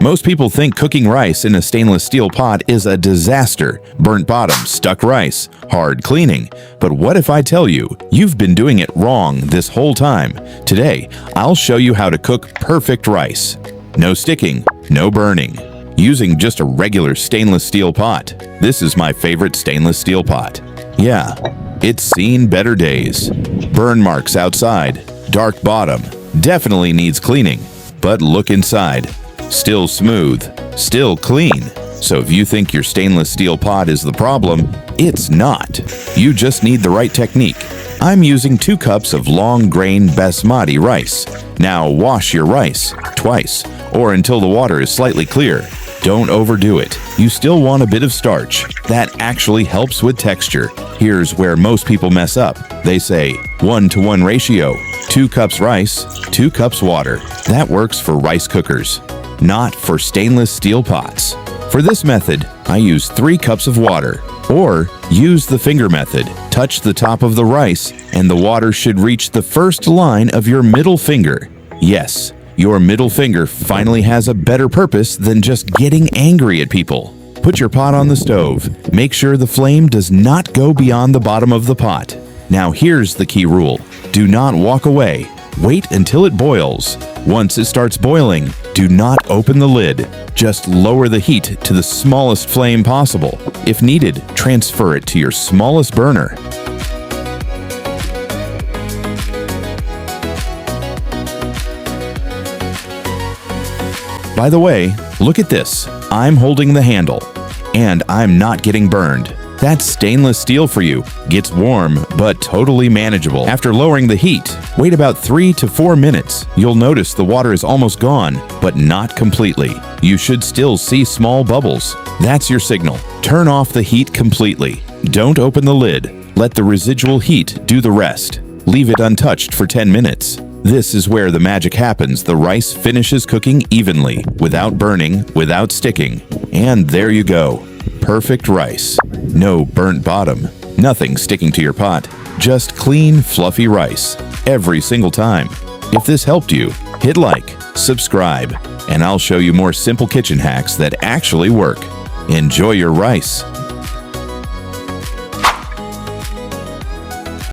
Most people think cooking rice in a stainless steel pot is a disaster. Burnt bottom, stuck rice, hard cleaning. But what if I tell you, you've been doing it wrong this whole time? Today, I'll show you how to cook perfect rice. No sticking, no burning. Using just a regular stainless steel pot. This is my favorite stainless steel pot. Yeah, it's seen better days. Burn marks outside, dark bottom, definitely needs cleaning. But look inside. Still smooth, still clean. So if you think your stainless steel pot is the problem, it's not. You just need the right technique. I'm using 2 cups of long-grain Basmati rice. Now wash your rice twice, or until the water is slightly clear. Don't overdo it. You still want a bit of starch. That actually helps with texture. Here's where most people mess up. They say 1-to-1 ratio, 2 cups rice, 2 cups water. That works for rice cookers, not for stainless steel pots. For this method, I use 3 cups of water, or use the finger method. Touch the top of the rice, and the water should reach the first line of your middle finger. Yes, your middle finger finally has a better purpose than just getting angry at people. Put your pot on the stove. Make sure the flame does not go beyond the bottom of the pot. Now here's the key rule. Do not walk away. Wait until it boils. Once it starts boiling, do not open the lid. Just lower the heat to the smallest flame possible. If needed, transfer it to your smallest burner. By the way, look at this. I'm holding the handle, and I'm not getting burned. That's stainless steel for you. Gets warm, but totally manageable. After lowering the heat, wait about 3 to 4 minutes. You'll notice the water is almost gone, but not completely. You should still see small bubbles. That's your signal. Turn off the heat completely. Don't open the lid. Let the residual heat do the rest. Leave it untouched for 10 minutes. This is where the magic happens. The rice finishes cooking evenly, without burning, without sticking. And there you go. Perfect rice. No burnt bottom. Nothing sticking to your pot. Just clean, fluffy rice. Every single time. If this helped you, hit like, subscribe, and I'll show you more simple kitchen hacks that actually work. Enjoy your rice.